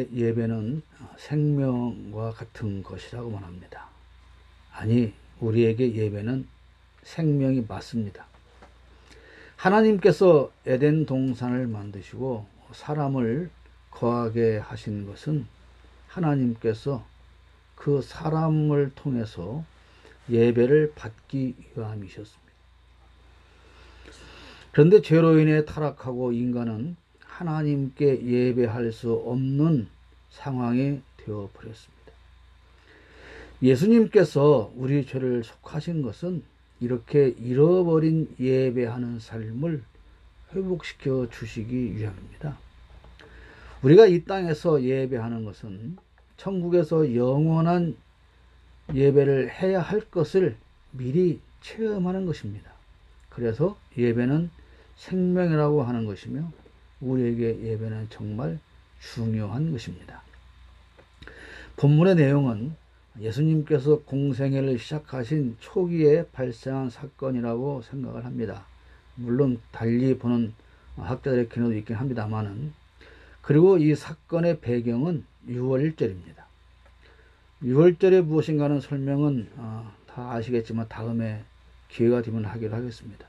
우리에게 예배는 생명과 같은 것이라고 말합니다. 아니, 우리에게 예배는 생명이 맞습니다. 하나님께서 에덴 동산을 만드시고 사람을 거하게 하신 것은 하나님께서 그 사람을 통해서 예배를 받기 위함이셨습니다. 그런데 죄로 인해 타락하고 인간은 하나님께 예배할 수 없는 상황이 되어버렸습니다. 예수님께서 우리 죄를 속하신 것은 이렇게 잃어버린 예배하는 삶을 회복시켜 주시기 위함입니다. 우리가 이 땅에서 예배하는 것은 천국에서 영원한 예배를 해야 할 것을 미리 체험하는 것입니다. 그래서 예배는 생명이라고 하는 것이며 우리에게 예배는 정말 중요한 것입니다. 본문의 내용은 예수님께서 공생애를 시작하신 초기에 발생한 사건이라고 생각을 합니다. 물론 달리 보는 학자들의 견해도 있긴 합니다만은, 그리고 이 사건의 배경은 유월절입니다. 유월절이 무엇인가는 설명은 다 아시겠지만 다음에 기회가 되면 하기로 하겠습니다.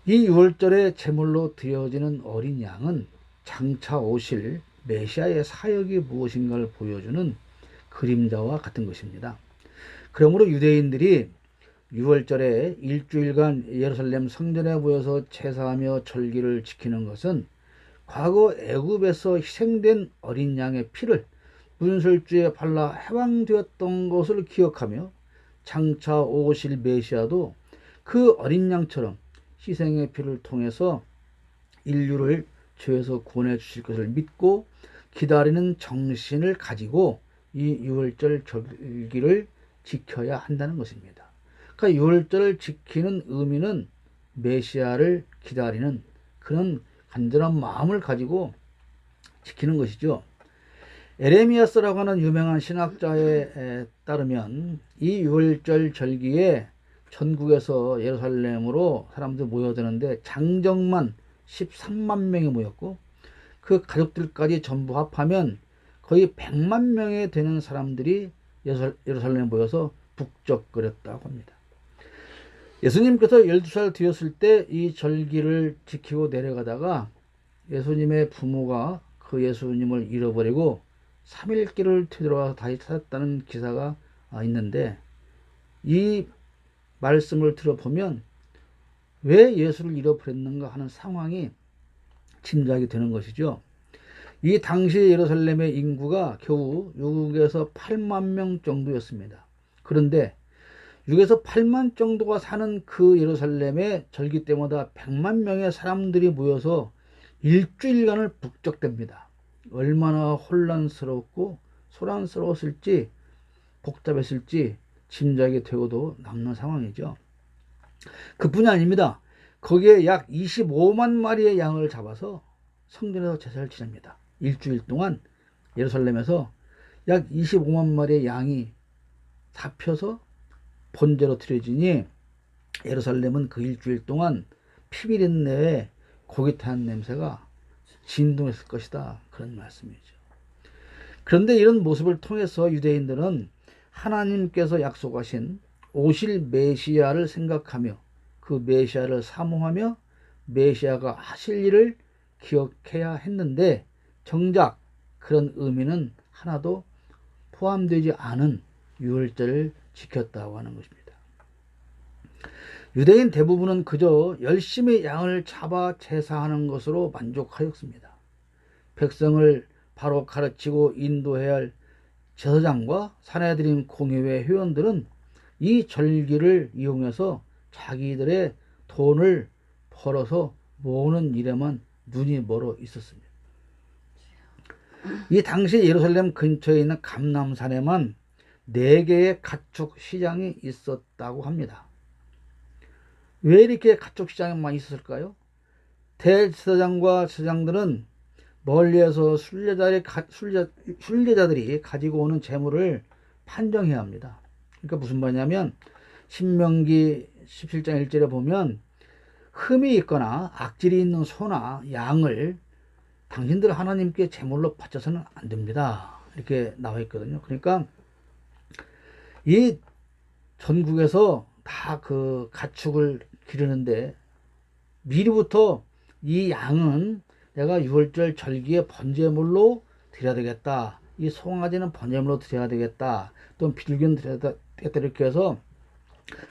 이 유월절에 제물로 드려지는 어린 양은 장차 오실 메시아의 사역이 무엇인가를 보여주는 그림자와 같은 것입니다. 그러므로 유대인들이 유월절에 일주일간 예루살렘 성전에 모여서 제사하며 절기를 지키는 것은 과거 애굽에서 희생된 어린 양의 피를 문설주에 발라 해방되었던 것을 기억하며 장차 오실 메시아도 그 어린 양처럼 희생의 피를 통해서 인류를 죄에서 구원해 주실 것을 믿고 기다리는 정신을 가지고 이 유월절 절기를 지켜야 한다는 것입니다. 그러니까 유월절을 지키는 의미는 메시아를 기다리는 그런 간절한 마음을 가지고 지키는 것이죠. 에레미야스라고 하는 유명한 신학자에 따르면 이 유월절 절기에 전국에서 예루살렘으로 사람들 모여드는데 장정만 13만 명이 모였고 그 가족들까지 전부 합하면 거의 100만 명이 되는 사람들이 예루살렘에 모여서 북적거렸다고 합니다. 예수님께서 12살 되었을 때 이 절기를 지키고 내려가다가 예수님의 부모가 그 예수님을 잃어버리고 3일길을 되돌아와서 다시 찾았다는 기사가 있는데, 이 말씀을 들어보면 왜 예수를 잃어버렸는가 하는 상황이 짐작이 되는 것이죠. 이 당시 예루살렘의 인구가 겨우 6에서 8만 명 정도였습니다. 그런데 6에서 8만 정도가 사는 그 예루살렘에 절기 때마다 100만 명의 사람들이 모여서 일주일간을 북적댑니다. 얼마나 혼란스럽고 소란스러웠을지 복잡했을지 짐작이 되고도 남는 상황이죠. 그뿐이 아닙니다. 거기에 약 25만 마리의 양을 잡아서 성전에서 제사를 지냅니다. 일주일 동안 예루살렘에서 약 25만 마리의 양이 잡혀서 번제로 드려지니 예루살렘은 그 일주일 동안 피비린내에 고기 타는 냄새가 진동했을 것이다, 그런 말씀이죠. 그런데 이런 모습을 통해서 유대인들은 하나님께서 약속하신 오실 메시아를 생각하며 그 메시아를 사모하며 메시아가 하실 일을 기억해야 했는데, 정작 그런 의미는 하나도 포함되지 않은 유월절을 지켰다고 하는 것입니다. 유대인 대부분은 그저 열심히 양을 잡아 제사하는 것으로 만족하였습니다. 백성을 바로 가르치고 인도해야 할 제사장과 사내들인 공회회 회원들은 이 절기를 이용해서 자기들의 돈을 벌어서 모으는 일에만 눈이 멀어 있었습니다. 이 당시 예루살렘 근처에 있는 감람산에만 4개의 가축 시장이 있었다고 합니다. 왜 이렇게 가축 시장에만 있었을까요? 대제사장과 제사장들은 멀리에서 순례자들이 가지고 오는 재물을 판정해야 합니다. 그러니까 무슨 말이냐면 신명기 17장 1절에 보면 흠이 있거나 악질이 있는 소나 양을 당신들 하나님께 제물로 바쳐서는 안 됩니다. 이렇게 나와 있거든요. 그러니까 이 전국에서 다 그 가축을 기르는데 미리부터 이 양은 내가 유월절 절기에 번제물로 드려야 되겠다. 이 송아지는 번제물로 드려야 되겠다. 또 빌견 드려야 되겠다. 이렇게 해서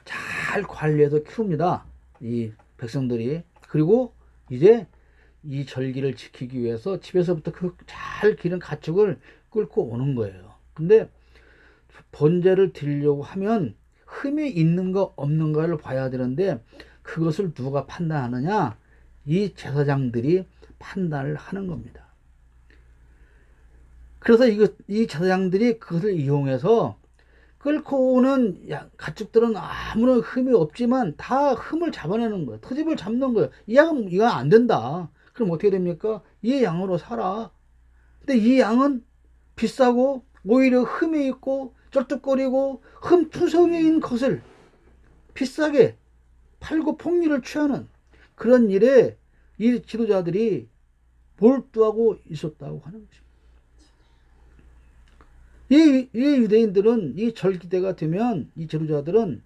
잘 관리해서 키웁니다. 이 백성들이. 그리고 이제 이 절기를 지키기 위해서 집에서부터 그 잘 기른 가축을 끌고 오는 거예요. 근데 번제를 드리려고 하면 흠이 있는 거 없는가를 봐야 되는데 그것을 누가 판단하느냐? 이 제사장들이 판단을 하는 겁니다. 그래서 이 제사장들이 그것을 이용해서 끌고 오는 가축들은 아무런 흠이 없지만 다 흠을 잡아내는 거예요. 트집을 잡는 거예요. 이 양은 이거 안 된다. 그럼 어떻게 됩니까? 이 양으로 살아. 근데 이 양은 비싸고 오히려 흠이 있고 쩔뚝거리고 흠투성이인 것을 비싸게 팔고 폭리를 취하는 그런 일에 이 지도자들이 몰두하고 있었다고 하는 것입니다. 이 유대인들은 이 절기대가 되면 이 지도자들은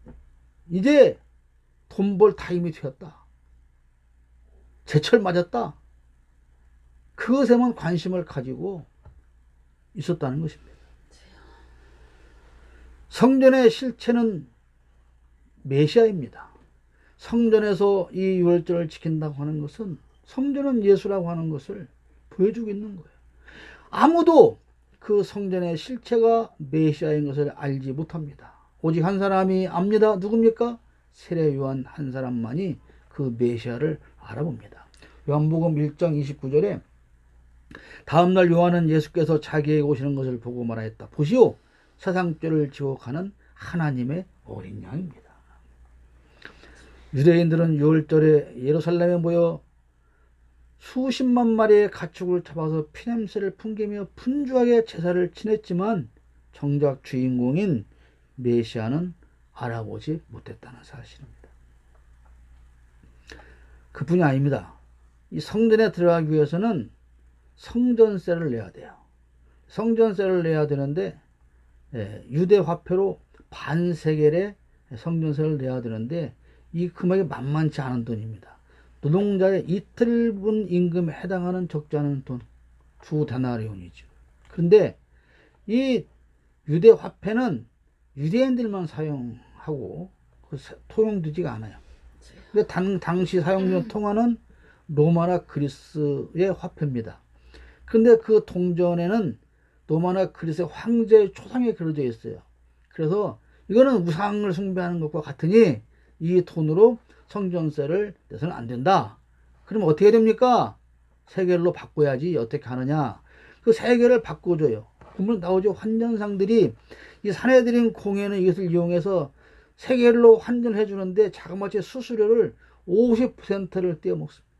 이제 돈 벌 타임이 되었다. 제철 맞았다. 그것에만 관심을 가지고 있었다는 것입니다. 성전의 실체는 메시아입니다. 성전에서 이 유월절을 지킨다고 하는 것은 성전은 예수라고 하는 것을 보여주고 있는 거예요. 아무도 그 성전의 실체가 메시아인 것을 알지 못합니다. 오직 한 사람이 압니다. 누굽니까? 세례 요한 한 사람만이 그 메시아를 알아봅니다. 요한복음 1장 29절에 다음날 요한은 예수께서 자기에게 오시는 것을 보고 말하였다. 보시오, 세상 죄를 지고 가는 하나님의 어린 양입니다. 유대인들은 유월절에 예루살렘에 모여 수십만 마리의 가축을 잡아서 피냄새를 풍기며 분주하게 제사를 지냈지만 정작 주인공인 메시아는 알아보지 못했다는 사실입니다. 그뿐이 아닙니다. 이 성전에 들어가기 위해서는 성전세를 내야 돼요. 성전세를 내야 되는데 유대 화폐로 반세겔의 성전세를 내야 되는데 이 금액이 만만치 않은 돈입니다. 노동자의 이틀분 임금에 해당하는 적지 않은 돈, 두 데나리온이죠. 그런데 이 유대 화폐는 유대인들만 사용하고 통용되지가 않아요. 근데 당시 사용된 통화는 로마나 그리스의 화폐입니다. 그런데 그 동전에는 로마나 그리스의 황제의 초상이 그려져 있어요. 그래서 이거는 우상을 숭배하는 것과 같으니 이 돈으로 성전세를 내서는 안 된다. 그럼 어떻게 됩니까? 세겔로 바꿔야지. 어떻게 하느냐? 그 세겔을 바꿔줘요. 보면 나오죠. 환전상들이 이 사내들인 공예는 이것을 이용해서 세겔로 환전해 주는데 자그마치 수수료를 50%를 떼어먹습니다.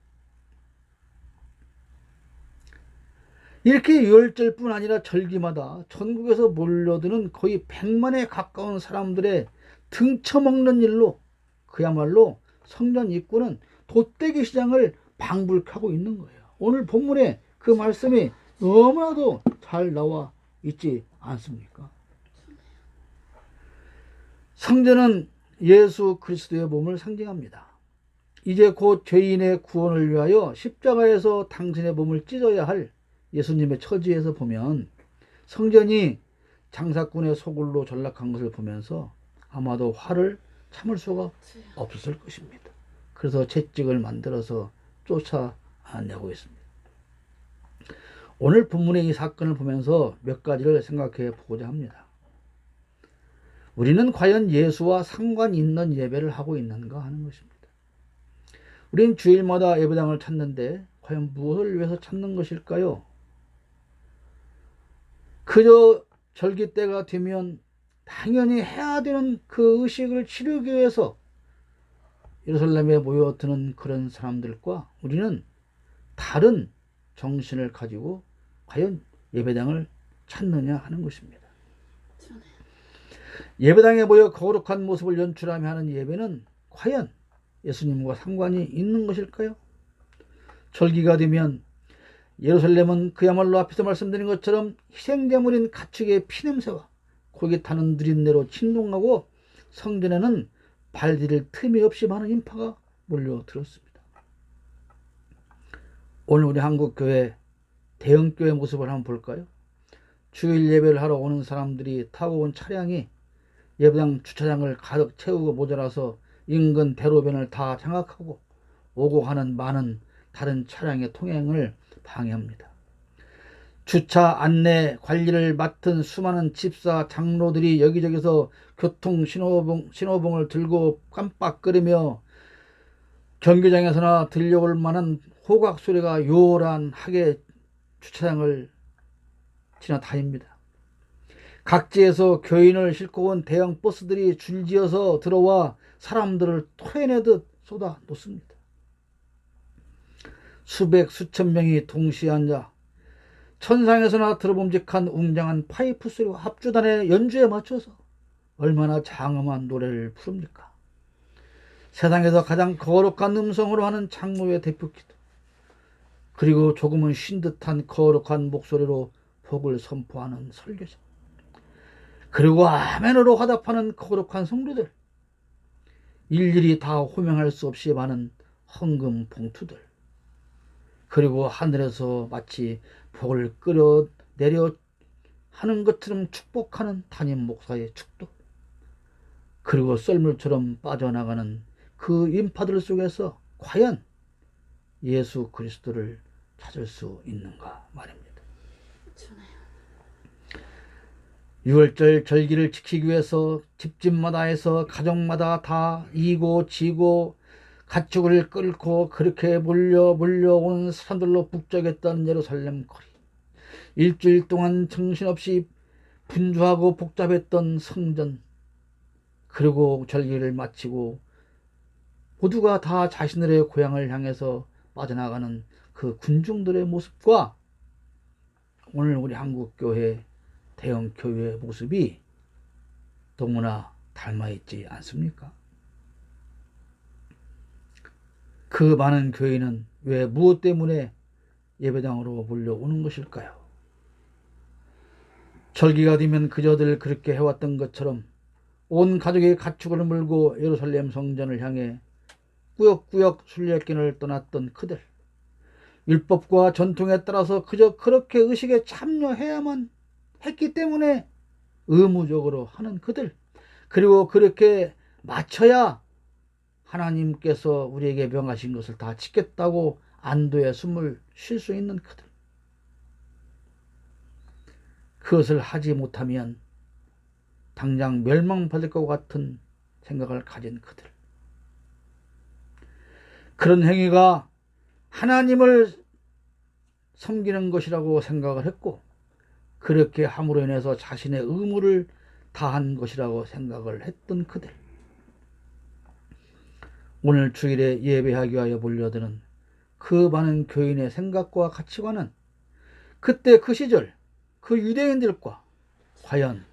이렇게 유월절뿐 아니라 절기마다 전국에서 몰려드는 거의 100만에 가까운 사람들의 등쳐먹는 일로 그야말로 성전 입구는 돛대기 시장을 방불케하고 있는 거예요. 오늘 본문에 그 말씀이 너무나도 잘 나와 있지 않습니까? 성전은 예수 그리스도의 몸을 상징합니다. 이제 곧 죄인의 구원을 위하여 십자가에서 당신의 몸을 찢어야 할 예수님의 처지에서 보면 성전이 장사꾼의 소굴로 전락한 것을 보면서 아마도 화를 참을 수가 없었을 것입니다. 그래서 채찍을 만들어서 쫓아내고 있습니다. 오늘 본문의 이 사건을 보면서 몇 가지를 생각해 보고자 합니다. 우리는 과연 예수와 상관 있는 예배를 하고 있는가 하는 것입니다. 우리는 주일마다 예배당을 찾는데 과연 무엇을 위해서 찾는 것일까요? 그저 절기 때가 되면 당연히 해야 되는 그 의식을 치르기 위해서 예루살렘에 모여드는 그런 사람들과 우리는 다른 정신을 가지고 과연 예배당을 찾느냐 하는 것입니다. 예배당에 모여 거룩한 모습을 연출하며 하는 예배는 과연 예수님과 상관이 있는 것일까요? 절기가 되면 예루살렘은 그야말로 앞에서 말씀드린 것처럼 희생제물인 가축의 피냄새와 거기 타는 누린내로 진동하고 성전에는 발 디딜 틈이 없이 많은 인파가 몰려들었습니다. 오늘 우리 한국교회 대형교회 모습을 한번 볼까요? 주일 예배를 하러 오는 사람들이 타고 온 차량이 예배당 주차장을 가득 채우고 모자라서 인근 대로변을 다 장악하고 오고 가는 많은 다른 차량의 통행을 방해합니다. 주차 안내 관리를 맡은 수많은 집사 장로들이 여기저기서 교통 신호봉을 들고 깜빡거리며 경기장에서나 들려올 만한 호각 소리가 요란하게 주차장을 지나다닙니다. 각지에서 교인을 싣고 온 대형 버스들이 줄지어서 들어와 사람들을 토해내듯 쏟아 놓습니다. 수백 수천 명이 동시에 앉아 천상에서나 들어봄직한 웅장한 파이프 소리와 합주단의 연주에 맞춰서 얼마나 장엄한 노래를 부릅니까? 세상에서 가장 거룩한 음성으로 하는 장로의 대표기도, 그리고 조금은 쉰 듯한 거룩한 목소리로 복을 선포하는 설교자, 그리고 아멘으로 화답하는 거룩한 성도들, 일일이 다 호명할 수 없이 많은 헌금 봉투들, 그리고 하늘에서 마치 복을 끌어내려 하는 것처럼 축복하는 담임 목사의 축도, 그리고 썰물처럼 빠져나가는 그 인파들 속에서 과연 예수 그리스도를 찾을 수 있는가 말입니다. 6월절 절기를 지키기 위해서 집집마다 해서 가정마다 다 이고 지고 가축을 끌고 그렇게 몰려오는 사람들로 북적였던 예루살렘 거리, 일주일 동안 정신없이 분주하고 복잡했던 성전, 그리고 절기를 마치고 모두가 다 자신들의 고향을 향해서 빠져나가는 그 군중들의 모습과 오늘 우리 한국교회 대형 교회의 모습이 너무나 닮아있지 않습니까? 그 많은 교인은 왜 무엇 때문에 예배당으로 몰려오는 것일까요? 절기가 되면 그저들 그렇게 해왔던 것처럼 온 가족의 가축을 물고 예루살렘 성전을 향해 꾸역꾸역 순례길을 떠났던 그들, 율법과 전통에 따라서 그저 그렇게 의식에 참여해야만 했기 때문에 의무적으로 하는 그들, 그리고 그렇게 마쳐야 하나님께서 우리에게 명하신 것을 다 지켰다고 안도의 숨을 쉴 수 있는 그들, 그것을 하지 못하면 당장 멸망받을 것 같은 생각을 가진 그들, 그런 행위가 하나님을 섬기는 것이라고 생각을 했고 그렇게 함으로 인해서 자신의 의무를 다한 것이라고 생각을 했던 그들, 오늘 주일에 예배하기 위하여 몰려드는 그 많은 교인의 생각과 가치관은 그때 그 시절 그 유대인들과 과연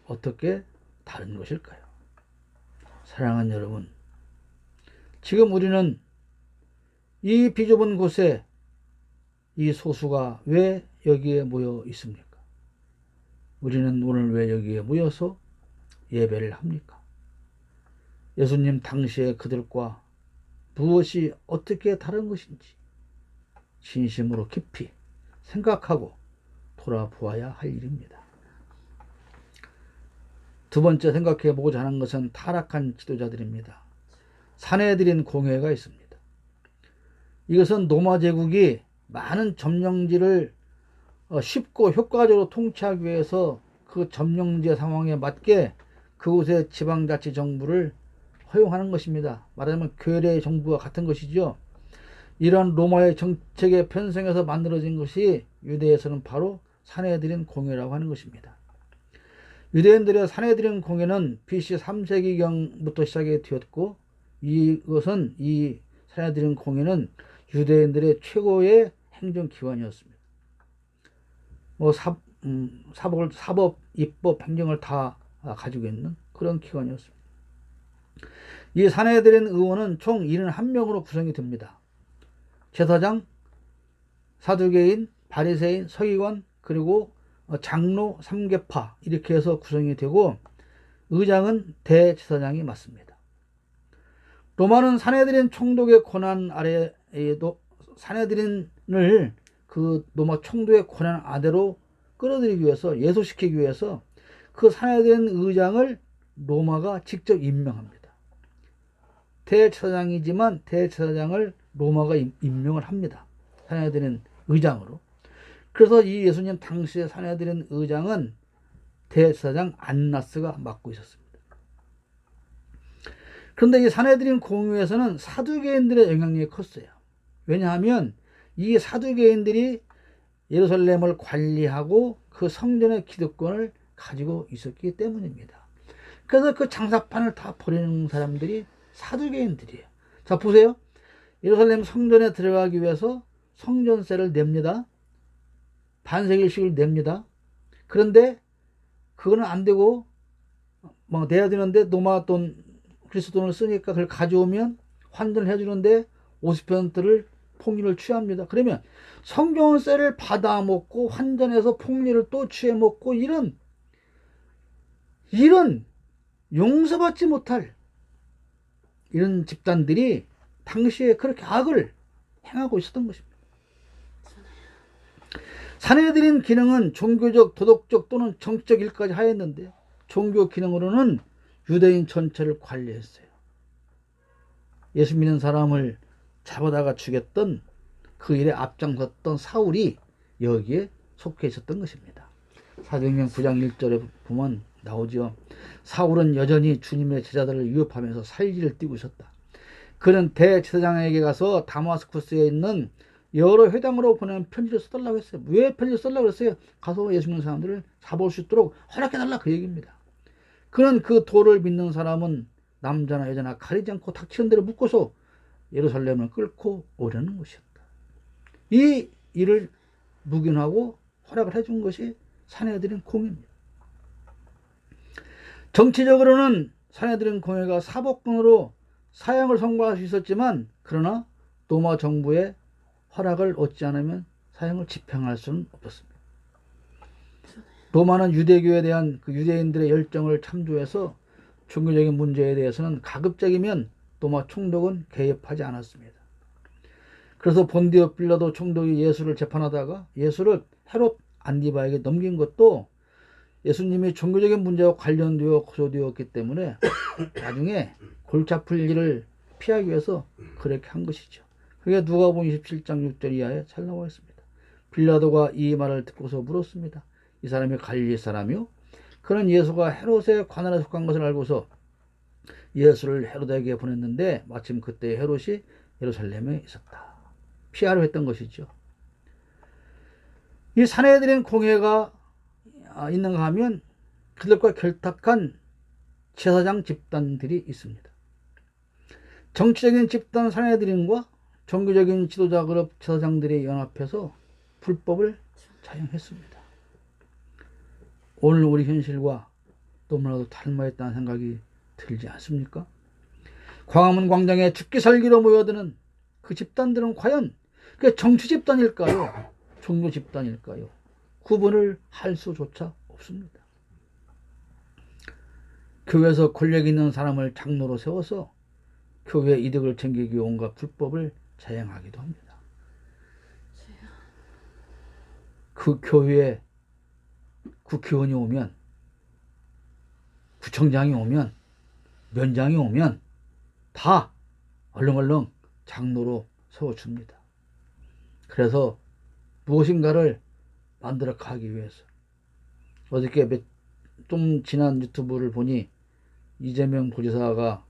어떻게 다른 것일까요? 사랑하는 여러분, 지금 우리는 이 비좁은 곳에 이 소수가 왜 여기에 모여 있습니까? 우리는 오늘 왜 여기에 모여서 예배를 합니까? 예수님 당시의 그들과 무엇이 어떻게 다른 것인지 진심으로 깊이 생각하고 돌아보아야 할 일입니다. 두 번째 생각해 보고자 하는 것은 타락한 지도자들입니다. 사내들인 공회가 있습니다. 이것은 로마 제국이 많은 점령지를 쉽고 효과적으로 통치하기 위해서 그 점령지의 상황에 맞게 그곳의 지방자치정부를 허용하는 것입니다. 말하자면 괴뢰 정부와 같은 것이죠. 이러한 로마의 정책에 편성해서 만들어진 것이 유대에서는 바로 사내들인 공회라고 하는 것입니다. 유대인들의 사내들인 공회는 BC 3세기경부터 시작이 되었고 이것은 이 사내들인 공회는 유대인들의 최고의 행정기관이었습니다. 사법, 입법, 행정을 다 가지고 있는 그런 기관이었습니다. 이 사내들인 의원은 총 71명으로 구성이 됩니다. 제사장, 사두개인, 바리새인, 서기관, 그리고 장로, 삼계파 이렇게 해서 구성이 되고 의장은 대제사장이 맡습니다. 로마는 산헤드린 총독의 권한 아래에도 산헤드린을 그 로마 총독의 권한 아래로 끌어들이기 위해서 예속시키기 위해서 그 산헤드린 의장을 로마가 직접 임명합니다. 대제사장이지만 대제사장을 로마가 임명을 합니다. 산헤드린 의장으로. 그래서 이 예수님 당시에 산헤드린 의장은 대제사장 안나스가 맡고 있었습니다. 그런데 이 산헤드린 공회에서는 사두개인들의 영향력이 컸어요. 왜냐하면 이 사두개인들이 예루살렘을 관리하고 그 성전의 기득권을 가지고 있었기 때문입니다. 그래서 그 장사판을 다 벌이는 사람들이 사두개인들이에요. 자, 보세요. 예루살렘 성전에 들어가기 위해서 성전세를 냅니다. 반세겔씩을 냅니다. 그런데 그거는 안 되고 막 내야 되는데 로마 돈, 그리스 돈을 쓰니까 그걸 가져오면 환전을 해주는데 50%를 폭리를 취합니다. 그러면 성전세를 받아먹고 환전해서 폭리를 또 취해먹고 이런 용서받지 못할 이런 집단들이 당시에 그렇게 악을 행하고 있었던 것입니다. 산헤드린 기능은 종교적, 도덕적 또는 정치적 일까지 하였는데 종교 기능으로는 유대인 전체를 관리했어요. 예수 믿는 사람을 잡아다가 죽였던 그 일에 앞장섰던 사울이 여기에 속해 있었던 것입니다. 사도행전 9장 1절에 보면 나오죠. 사울은 여전히 주님의 제자들을 위협하면서 살기를 띠고 있었다. 그는 대제사장에게 가서 다마스쿠스에 있는 여러 회당으로 보낸 편지를 써달라고 했어요. 왜 편지를 써달라고 했어요? 가서 예수 믿는 사람들을 잡아올 수 있도록 허락해달라, 그 얘기입니다. 그는 그 도를 믿는 사람은 남자나 여자나 가리지 않고 닥치는 대로 묶어서 예루살렘을 끌고 오려는 것이었다. 이 일을 묵인하고 허락을 해준 것이 산헤드린 공회입니다. 정치적으로는 산헤드린 공회가 사법권으로 사형을 선고할 수 있었지만 그러나 로마 정부의 허락을 얻지 않으면 사형을 집행할 수는 없었습니다. 로마는 유대교에 대한 그 유대인들의 열정을 참조해서 종교적인 문제에 대해서는 가급적이면 로마 총독은 개입하지 않았습니다. 그래서 본디오 빌라도 총독이 예수를 재판하다가 예수를 헤롯 안디바에게 넘긴 것도 예수님이 종교적인 문제와 관련되어 고소되었기 때문에 나중에 골치 아플 일을 피하기 위해서 그렇게 한 것이죠. 그게 누가복음 27장 6절 이하에 잘 나와 있습니다. 빌라도가 이 말을 듣고서 물었습니다. 이 사람이 갈릴리 사람이요? 그는 예수가 헤롯의 관할에 속한 것을 알고서 예수를 헤롯에게 보냈는데 마침 그때 헤롯이 예루살렘에 있었다. 피하려 했던 것이죠. 이 산헤드린 공회가 있는가 하면 그들과 결탁한 제사장 집단들이 있습니다. 정치적인 집단 산헤드린과 종교적인 지도자 그룹 제사장들이 연합해서 불법을 자행했습니다. 오늘 우리 현실과 너무나도 닮아있다는 생각이 들지 않습니까? 광화문 광장에 죽기 살기로 모여드는 그 집단들은 과연 그게 정치 집단일까요? 종교 집단일까요? 구분을 할 수조차 없습니다. 교회에서 권력 있는 사람을 장로로 세워서 교회 이득을 챙기기 위해 온갖 불법을 자행하기도 합니다. 그 교회에 국회의원이 오면, 구청장이 오면, 면장이 오면 다 얼렁얼렁 장로로 세워줍니다. 그래서 무엇인가를 만들어 가기 위해서. 어저께 좀 지난 유튜브를 보니 이재명 도지사가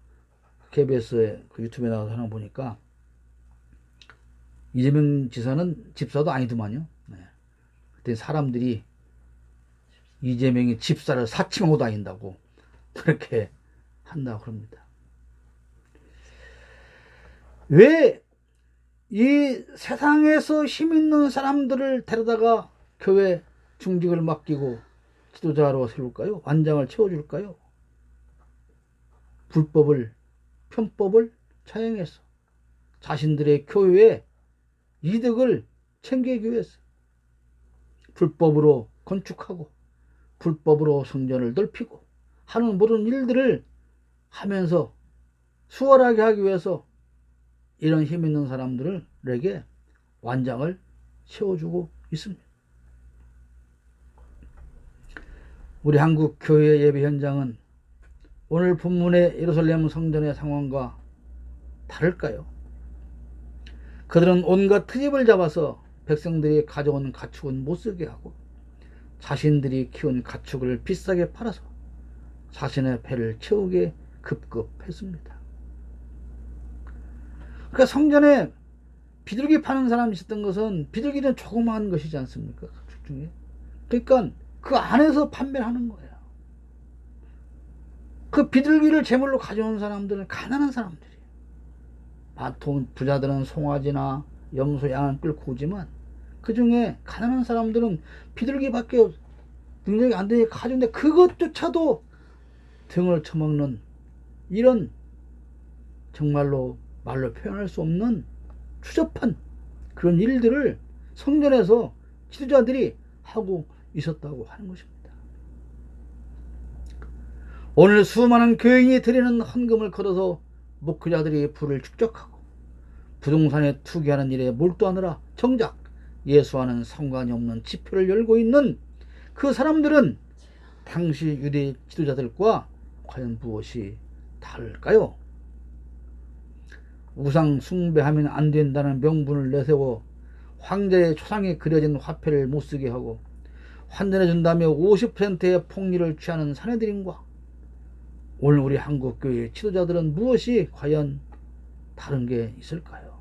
KBS에 그 유튜브에 나가서 하나 보니까 이재명 지사는 집사도 아니더만요. 네. 그때 사람들이 이재명이 집사를 사칭하고 다닌다고 그렇게 한다고 그럽니다. 왜 이 세상에서 힘 있는 사람들을 데려다가 교회 중직을 맡기고 지도자로 세울까요? 완장을 채워줄까요? 불법을, 편법을 차행해서 자신들의 교회의 이득을 챙기기 위해서. 불법으로 건축하고 불법으로 성전을 넓히고 하는 모든 일들을 하면서 수월하게 하기 위해서 이런 힘 있는 사람들에게 완장을 세워주고 있습니다. 우리 한국 교회 예배 현장은 오늘 본문의 예루살렘 성전의 상황과 다를까요? 그들은 온갖 트집을 잡아서 백성들이 가져온 가축은 못쓰게 하고 자신들이 키운 가축을 비싸게 팔아서 자신의 배를 채우게 급급했습니다. 그러니까 성전에 비둘기 파는 사람이 있었던 것은 비둘기는 조그마한 것이지 않습니까? 가축 중에. 그러니까 그 안에서 판매를 하는 거예요. 그 비둘기를 제물로 가져온 사람들은 가난한 사람들이에요. 돈 부자들은 송아지나 염소, 양을 끌고 오지만 그 중에 가난한 사람들은 비둘기밖에 능력이 안 되니까 가져오는데 그것조차도 등을 쳐먹는 이런 정말로 말로 표현할 수 없는 추접한 그런 일들을 성전에서 지도자들이 하고 있었다고 하는 것입니다. 오늘 수많은 교인이 드리는 헌금을 걸어서 목회자들이 부를 축적하고 부동산에 투기하는 일에 몰두하느라 정작 예수와는 상관이 없는 지표를 열고 있는 그 사람들은 당시 유대 지도자들과 과연 무엇이 다를까요? 우상 숭배하면 안 된다는 명분을 내세워 황제의 초상에 그려진 화폐를 못쓰게 하고 환전해준다며 50%의 폭리를 취하는 사내들인과 오늘 우리 한국교회 지도자들은 무엇이 과연 다른 게 있을까요?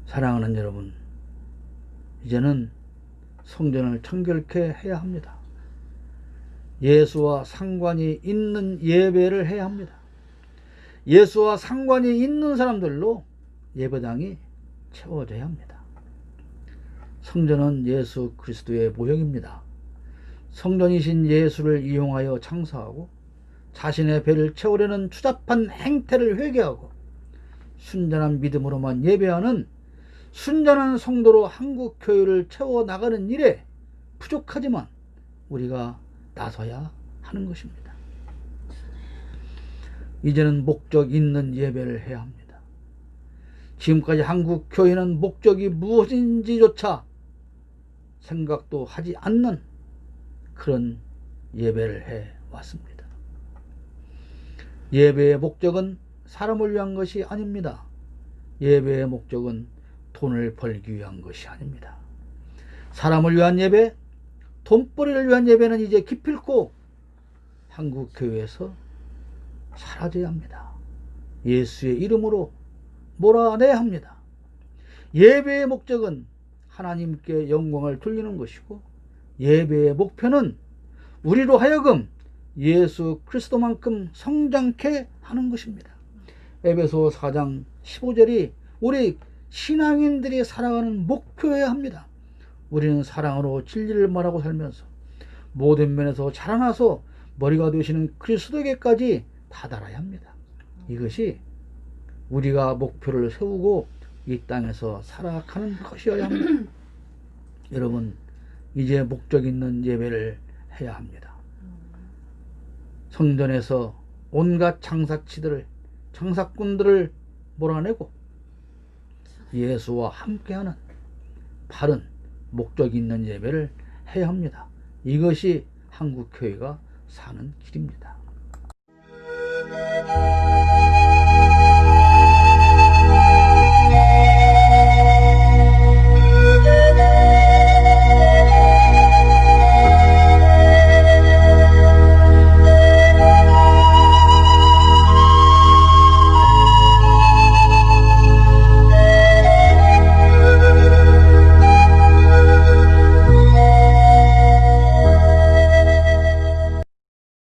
사랑하는 여러분, 이제는 성전을 청결케 해야 합니다. 예수와 상관이 있는 예배를 해야 합니다. 예수와 상관이 있는 사람들로 예배당이 채워져야 합니다. 성전은 예수 그리스도의 모형입니다. 성전이신 예수를 이용하여 창사하고 자신의 배를 채우려는 추잡한 행태를 회개하고 순전한 믿음으로만 예배하는 순전한 성도로 한국 교회를 채워나가는 일에 부족하지만 우리가 나서야 하는 것입니다. 이제는 목적 있는 예배를 해야 합니다. 지금까지 한국 교회는 목적이 무엇인지조차 생각도 하지 않는 그런 예배를 해 왔습니다. 예배의 목적은 사람을 위한 것이 아닙니다. 예배의 목적은 돈을 벌기 위한 것이 아닙니다. 사람을 위한 예배, 돈벌이를 위한 예배는 이제 기필코 한국 교회에서 사라져야 합니다. 예수의 이름으로 몰아내야 합니다. 예배의 목적은 하나님께 영광을 돌리는 것이고 예배의 목표는 우리로 하여금 예수 그리스도만큼 성장케 하는 것입니다. 에베소 4장 15절이 우리 신앙인들이 살아가는 목표여야 합니다. 우리는 사랑으로 진리를 말하고 살면서 모든 면에서 자라나서 머리가 되시는 그리스도에게까지 다다라야 합니다. 이것이 우리가 목표를 세우고 이 땅에서 살아가는 것이어야 합니다. 여러분, 이제 목적 있는 예배를 해야 합니다. 성전에서 온갖 장사치들을, 장사꾼들을 몰아내고 예수와 함께하는 바른 목적 있는 예배를 해야 합니다. 이것이 한국교회가 사는 길입니다.